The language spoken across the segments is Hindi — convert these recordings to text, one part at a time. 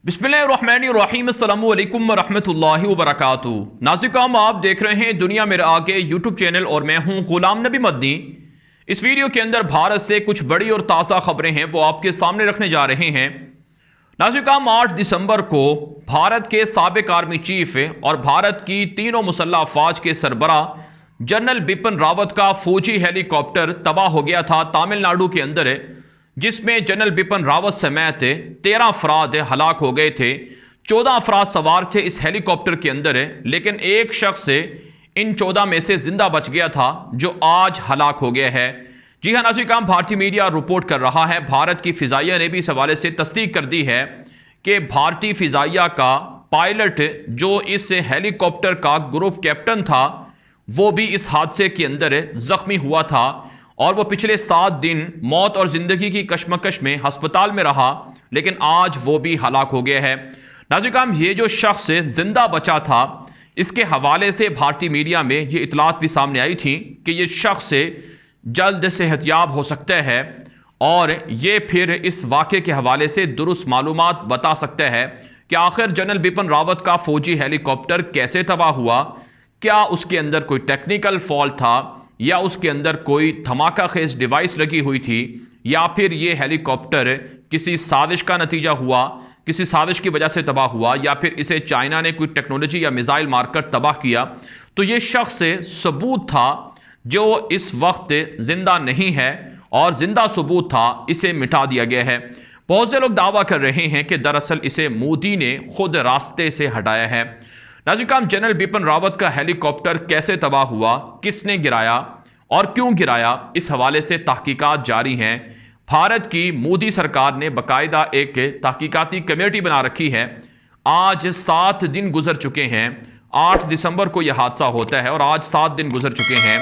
बिस्मिल्लाहिर्रहमानिर्रहीम अस्सलामु अलैकुम वरहमतुल्लाहि वबरकातुहू। नाज़रीन, आप देख रहे हैं दुनिया मेरे आगे यूट्यूब चैनल और मैं हूं गुलाम नबी मदनी। इस वीडियो के अंदर भारत से कुछ बड़ी और ताज़ा खबरें हैं वो आपके सामने रखने जा रहे हैं। नाज़रीन, 8 दिसंबर को भारत के साबिक आर्मी चीफ और भारत की तीनों मुसल्लह अफवाज के सरबरा जनरल बिपिन रावत का फौजी हेलीकॉप्टर तबाह हो गया था तमिलनाडु के अंदर, जिसमें जनरल बिपिन रावत समेत 13 अफराद हलाक हो गए थे। 14 अफराद सवार थे इस हेलीकॉप्टर के अंदर, लेकिन एक शख्स इन 14 में से जिंदा बच गया था जो आज हलाक हो गया है। जी हाँ नाज़रीन, भारतीय मीडिया रिपोर्ट कर रहा है, भारत की फिजाइया ने भी इस हवाले से तस्दीक कर दी है कि भारतीय फिजाइया का पायलट जो इस हेलीकॉप्टर का ग्रुप कैप्टन था वो भी इस हादसे के अंदर जख्मी हुआ था और वो पिछले 7 दिन मौत और जिंदगी की कशमकश में अस्पताल में रहा, लेकिन आज वो भी हलाक हो गया है। नाज़रीन, ये जो शख्स जिंदा बचा था इसके हवाले से भारतीय मीडिया में ये इतलात भी सामने आई थी कि ये शख्स जल्द सेहतयाब हो सकता है और ये फिर इस वाक़े के हवाले से दुरुस्त मालूमात बता सकता है कि आखिर जनरल बिपिन रावत का फौजी हेलीकॉप्टर कैसे तबाह हुआ, क्या उसके अंदर कोई टेक्निकल फॉल्ट था या उसके अंदर कोई धमाका खेज डिवाइस लगी हुई थी, या फिर ये हेलीकॉप्टर किसी साजिश का नतीजा हुआ, किसी साजिश की वजह से तबाह हुआ, या फिर इसे चाइना ने कोई टेक्नोलॉजी या मिसाइल मारकर तबाह किया। तो ये शख्स सबूत था जो इस वक्त जिंदा नहीं है और जिंदा सबूत था इसे मिटा दिया गया है। बहुत से लोग दावा कर रहे हैं कि दरअसल इसे मोदी ने खुद रास्ते से हटाया है। नाज़रीन, जनरल बिपिन रावत का हेलीकॉप्टर कैसे तबाह हुआ, किसने गिराया और क्यों गिराया, इस हवाले से तहकीकात जारी हैं। भारत की मोदी सरकार ने बाकायदा एक तहकीकाती कमेटी बना रखी है। आज 7 दिन गुजर चुके हैं। 8 दिसंबर को यह हादसा होता है और आज 7 दिन गुजर चुके हैं।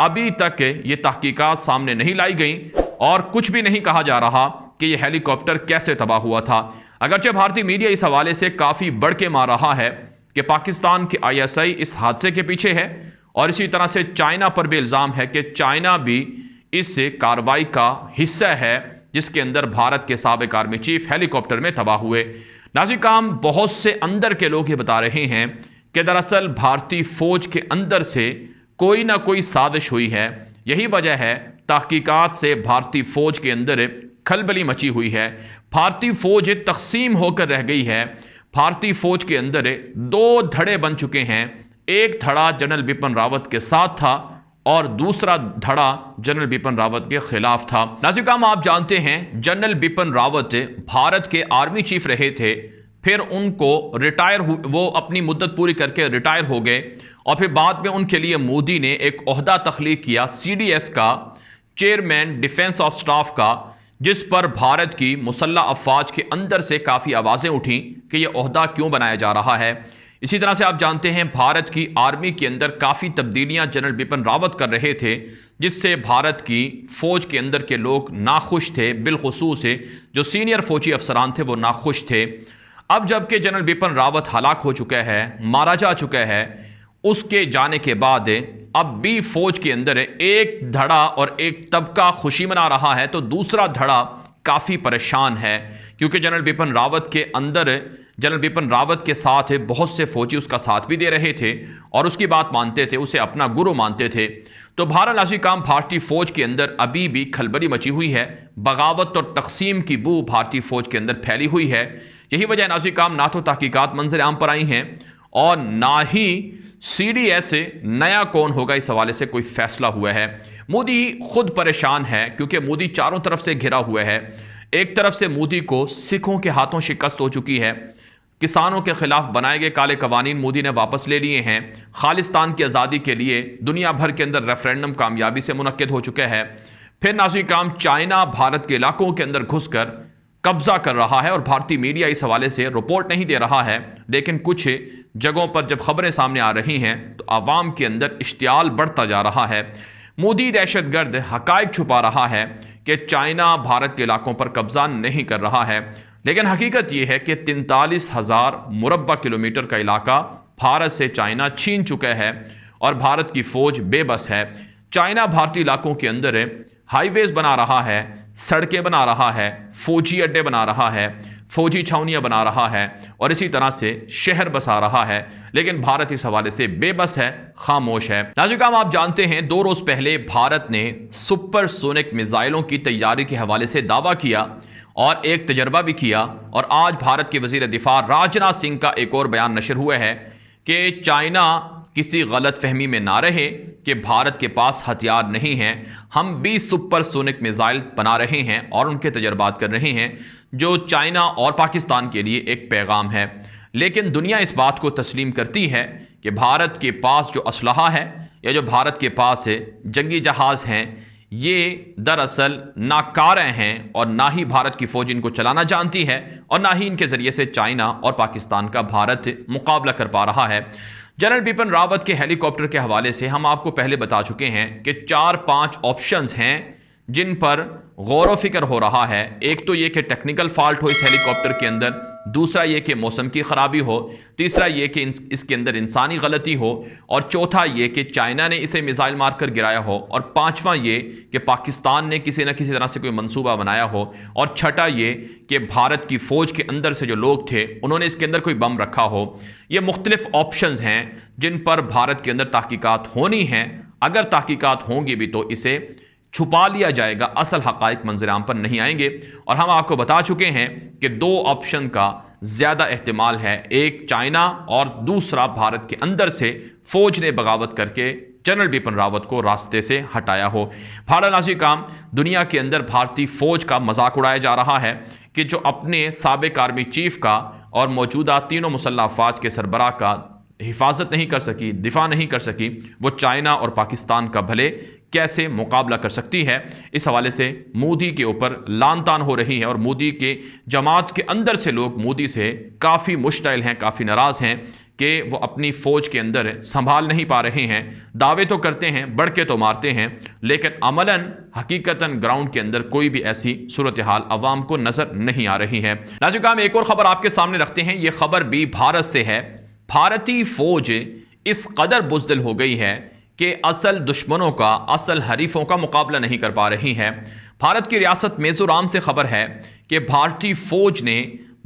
अभी तक ये तहकीकात सामने नहीं लाई गई और कुछ भी नहीं कहा जा रहा कि यह हेलीकॉप्टर कैसे तबाह हुआ था। अगरचे भारतीय मीडिया इस हवाले से काफ़ी बढ़ के मार रहा है कि पाकिस्तान की ISI इस हादसे के पीछे है और इसी तरह से चाइना पर भी इल्ज़ाम है कि चाइना भी इस कार्रवाई का हिस्सा है जिसके अंदर भारत के साबिक आर्मी चीफ हेलीकॉप्टर में तबाह हुए। नाज़रीन, बहुत से अंदर के लोग ये बता रहे हैं कि दरअसल भारतीय फौज के अंदर से कोई ना कोई साजिश हुई है। यही वजह है तहकीकात से भारतीय फौज के अंदर खलबली मची हुई है। भारतीय फौज तकसीम होकर रह गई है। भारतीय फौज के अंदर 2 धड़े बन चुके हैं। एक धड़ा जनरल बिपिन रावत के साथ था और दूसरा धड़ा जनरल बिपिन रावत के खिलाफ था। नाज़रीन, आप जानते हैं जनरल बिपिन रावत भारत के आर्मी चीफ रहे थे, फिर उनको वो अपनी मुद्दत पूरी करके रिटायर हो गए और फिर बाद में उनके लिए मोदी ने एक ओहदा तख्लीक किया CDS का, चेयरमैन डिफेंस ऑफ स्टाफ का, जिस पर भारत की मुसल्लह अफवाज के अंदर से काफ़ी आवाज़ें उठीं कि यह ओहदा क्यों बनाया जा रहा है। इसी तरह से आप जानते हैं भारत की आर्मी के अंदर काफ़ी तब्दीलियां जनरल बिपिन रावत कर रहे थे, जिससे भारत की फ़ौज के अंदर के लोग नाखुश थे, बिलखुसूस जो सीनियर फौजी अफसरान थे वो नाखुश थे। अब जबकि जनरल बिपिन रावत हलाक हो चुका है, मारा जा चुका है, उसके जाने के बाद अब भी फौज के अंदर एक धड़ा और एक तबका खुशी मना रहा है तो दूसरा धड़ा काफ़ी परेशान है, क्योंकि जनरल बिपिन रावत के अंदर जनरल बिपिन रावत के साथ बहुत से फौजी उसका साथ भी दे रहे थे और उसकी बात मानते थे, उसे अपना गुरु मानते थे। तो नाज़रीन, भारतीय फौज के अंदर अभी भी खलबली मची हुई है। बगावत और तकसीम की बू भारतीय फौज के अंदर फैली हुई है। यही वजह नाज़रीन, ना तो तहकीकात मंजर आम पर आई हैं और ना ही CDS नया कौन होगा इस हवाले से कोई फैसला हुआ है। मोदी खुद परेशान है क्योंकि मोदी चारों तरफ से घिरा हुआ है। एक तरफ से मोदी को सिखों के हाथों शिकस्त हो चुकी है, किसानों के खिलाफ बनाए गए काले कवानीन मोदी ने वापस ले लिए हैं, खालिस्तान की आज़ादी के लिए दुनिया भर के अंदर रेफरेंडम कामयाबी से मुनक्किद हो चुका है। फिर नाज़रीन, चाइना भारत के इलाकों के अंदर घुसकर कब्जा कर रहा है और भारतीय मीडिया इस हवाले से रिपोर्ट नहीं दे रहा है, लेकिन कुछ जगहों पर जब खबरें सामने आ रही हैं तो आवाम के अंदर इश्तियाल बढ़ता जा रहा है। मोदी दहशतगर्द हकायक छुपा रहा है कि चाइना भारत के इलाकों पर कब्जा नहीं कर रहा है, लेकिन हकीकत यह है कि 43,000 मुरब्बा किलोमीटर का इलाका भारत से चाइना छीन चुका है और भारत की फौज बेबस है। चाइना भारतीय इलाकों के अंदर हाईवेज बना रहा है, सड़कें बना रहा है, फौजी अड्डे बना रहा है, फौजी छावनियां बना रहा है और इसी तरह से शहर बसा रहा है, लेकिन भारत इस हवाले से बेबस है, खामोश है। नाज़रीन, आप जानते हैं 2 रोज पहले भारत ने सुपरसोनिक मिसाइलों की तैयारी के हवाले से दावा किया और एक तजर्बा भी किया, और आज भारत के वजीर दिफा राजनाथ सिंह का एक और बयान नशर हुआ है कि चाइना किसी गलत फहमी में ना रहे कि भारत के पास हथियार नहीं हैं, हम भी सुपरसोनिक मिसाइल बना रहे हैं और उनके तजर्बात कर रहे हैं, जो चाइना और पाकिस्तान के लिए एक पैगाम है। लेकिन दुनिया इस बात को तस्लीम करती है कि भारत के पास जो असलहा है या जो भारत के पास जंगी जहाज़ हैं, ये दरअसल नाकारे हैं और ना ही भारत की फौज इनको चलाना जानती है और ना ही इनके ज़रिए से चाइना और पाकिस्तान का भारत मुकाबला कर पा रहा है। जनरल बिपिन रावत के हेलीकॉप्टर के हवाले से हम आपको पहले बता चुके हैं कि 4-5 ऑप्शंस हैं जिन पर गौर व फिक्र हो रहा है। एक तो ये कि टेक्निकल फॉल्ट हो इस हेलीकॉप्टर के अंदर, दूसरा ये कि मौसम की ख़राबी हो, तीसरा ये कि इसके अंदर इंसानी गलती हो, और चौथा ये कि चाइना ने इसे मिसाइल मारकर गिराया हो, और पांचवा ये कि पाकिस्तान ने किसी न किसी तरह से कोई मंसूबा बनाया हो, और छठा ये कि भारत की फ़ौज के अंदर से जो लोग थे उन्होंने इसके अंदर कोई बम रखा हो। ये मुख्तलिफ ऑप्शंस हैं जिन पर भारत के अंदर तहकीकात होनी हैं। अगर तहकीकात होंगी भी तो इसे छुपा लिया जाएगा, असल हकाइक मंजर-आम पर नहीं आएंगे। और हम आपको बता चुके हैं कि 2 ऑप्शन का ज़्यादा एहतिमाल है, एक चाइना और दूसरा भारत के अंदर से फौज ने बगावत करके जनरल बिपिन रावत को रास्ते से हटाया हो। भारत नाज़रीन काम दुनिया के अंदर भारतीय फौज का मजाक उड़ाया जा रहा है कि जो अपने साबिक आर्मी चीफ का और मौजूदा तीनों मुसल्लह अफ़वाज के सरबराह का हिफाजत नहीं कर सकी, दिफा नहीं कर सकी, वो चाइना और पाकिस्तान का भले कैसे मुकाबला कर सकती है। इस हवाले से मोदी के ऊपर लान तान हो रही है और मोदी के जमात के अंदर से लोग मोदी से काफ़ी मुश्तइल हैं, काफ़ी नाराज़ हैं कि वो अपनी फ़ौज के अंदर संभाल नहीं पा रहे हैं। दावे तो करते हैं, बढ़ के तो मारते हैं, लेकिन अमलन हकीकतन ग्राउंड के अंदर कोई भी ऐसी सूरत हाल अवाम को नज़र नहीं आ रही है। नाज़रीन, एक और ख़बर आपके सामने रखते हैं। ये ख़बर भी भारत से है। भारतीय फ़ौज इस कदर बुज़दिल हो गई है कि असल दुश्मनों का, असल हरीफों का मुकाबला नहीं कर पा रही है। भारत की रियासत मिज़ोरम से खबर है कि भारतीय फ़ौज ने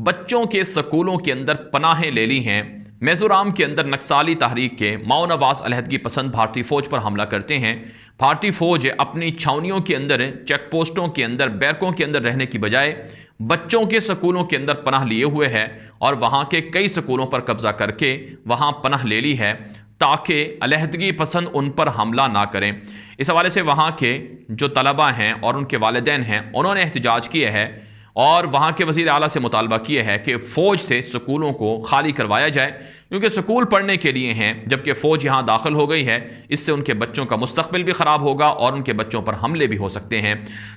बच्चों के स्कूलों के अंदर पनाहें ले ली हैं। मिज़ोरम के अंदर नक्सली तहरीक के माओनवाज अलहदगी पसंद भारतीय फ़ौज पर हमला करते हैं। भारतीय फ़ौज अपनी छावनियों के अंदर, चेक पोस्टों के अंदर, बैरकों के अंदर रहने की बजाय बच्चों के स्कूलों के अंदर पनाह लिए हुए है और वहाँ के कई स्कूलों पर कब्जा करके वहाँ पनाह ले ली है ताकि अलहदगी पसंद उन पर हमला ना करें। इस हवाले से वहाँ के जो तलबा हैं और उनके वालिदैन हैं उन्होंने एहतजाज किया है और वहाँ के वज़ीर आला से मुतालबा किया है कि फ़ौज से स्कूलों को खाली करवाया जाए, क्योंकि स्कूल पढ़ने के लिए हैं, जबकि फ़ौज यहाँ दाखिल हो गई है। इससे उनके बच्चों का मुस्तक़बिल भी ख़राब होगा और उनके बच्चों पर हमले भी हो सकते हैं।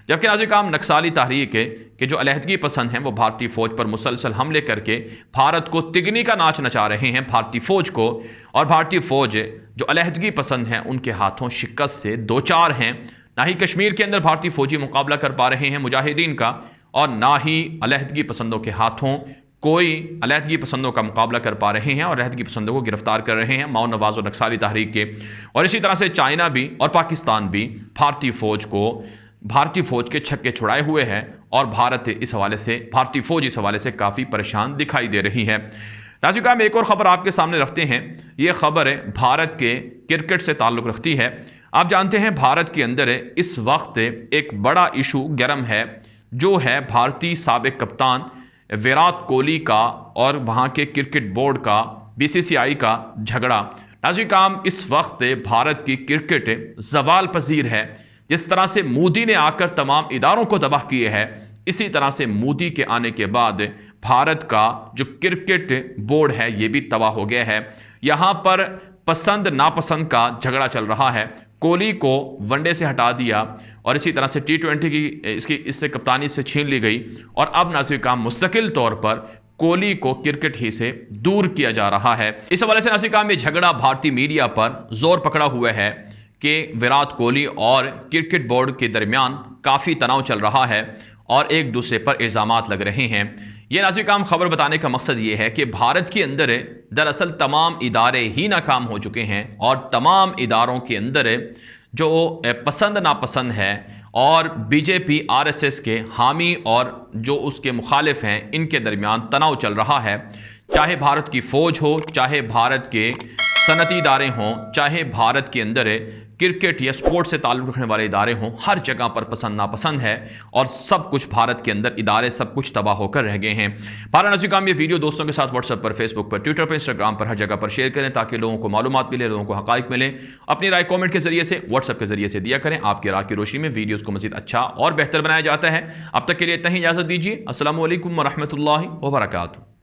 जबकि नाज़रीन काम नक्सली तहरीक के जो अलहदगी पसंद हैं वो भारतीय फ़ौज पर मुसलसल हमले करके भारत को तिगनी का नाच नचा रहे हैं, भारतीय फ़ौज को। और भारतीय फ़ौज जो अलहदगी पसंद हैं उनके हाथों शिकस्त से दो चार हैं। ना ही कश्मीर के अंदर भारतीय फ़ौजी मुकाबला कर पा रहे हैं मुजाहिदीन का, और ना ही अलहदगी पसंदों के हाथों कोई अलहदगी पसंदों का मुकाबला कर पा रहे हैं और अलहदगी पसंदों को गिरफ्तार कर रहे हैं माओ नवाज और नक्सली तहरीक के। और इसी तरह से चाइना भी और पाकिस्तान भी भारतीय फ़ौज के छक्के छुड़ाए हुए हैं और भारतीय फ़ौज इस हवाले से काफ़ी परेशान दिखाई दे रही है। नाज़रीन हम एक और ख़बर आपके सामने रखते हैं। ये ख़बर भारत के क्रिकेट से ताल्लुक़ रखती है। आप जानते हैं भारत के अंदर इस वक्त एक बड़ा इशू गर्म है, जो है भारतीय साबिक कप्तान विराट कोहली का और वहाँ के क्रिकेट बोर्ड का, बीसीसीआई का झगड़ा। नाज़रीन काम इस वक्त भारत की क्रिकेट ज़वाल पजीर है। जिस तरह से मोदी ने आकर तमाम इदारों को तबाह किए है, इसी तरह से मोदी के आने के बाद भारत का जो क्रिकेट बोर्ड है ये भी तबाह हो गया है। यहाँ पर पसंद नापसंद का झगड़ा चल रहा है। कोहली को वनडे से हटा दिया और इसी तरह से T20 की इससे कप्तानी से छीन ली गई और अब नाज़रीन काम मुस्तकिल तौर पर कोहली को क्रिकेट ही से दूर किया जा रहा है। इस हवाले से नाज़रीन काम ये झगड़ा भारतीय मीडिया पर जोर पकड़ा हुआ है कि विराट कोहली और क्रिकेट बोर्ड के दरमियान काफ़ी तनाव चल रहा है और एक दूसरे पर इल्ज़ामात लग रहे हैं। ये नाज़रीन काम खबर बताने का मकसद ये है कि भारत के अंदर दरअसल तमाम इदारे ही नाकाम हो चुके हैं और तमाम इदारों के अंदर जो पसंद नापसंद है और बीजेपी आरएसएस के हामी और जो उसके मुखालिफ हैं इनके दरमियान तनाव चल रहा है। चाहे भारत की फ़ौज हो, चाहे भारत के सनती इदारे हों, चाहे भारत के अंदर क्रिकेट या स्पोर्ट्स से ताल्लुक़ रखने वाले इदारे हों, हर जगह पर पसंद नापसंद है और सब कुछ भारत के अंदर इदारे सब कुछ तबाह होकर रह गए हैं। भारत नज़ीर काम ये वीडियो दोस्तों के साथ व्हाट्सएप पर, फेसबुक पर, ट्विटर पर, इंस्टाग्राम पर, हर जगह पर शेयर करें ताकि लोगों को मालूमात मिले, लोगों को हक़ाइक़ मिले। अपनी राय कॉमेंट के जरिए से, व्हाट्सएप के जरिए से दिया करें। आपकी राय की रोशनी में वीडियोज़ को मज़ीद अच्छा और बेहतर बनाया जाता है। अब तक के लिए इतना ही इजाज़त दीजिए। अस्सलामु अलैकुम व रहमतुल्लाहि व बरकातुहू।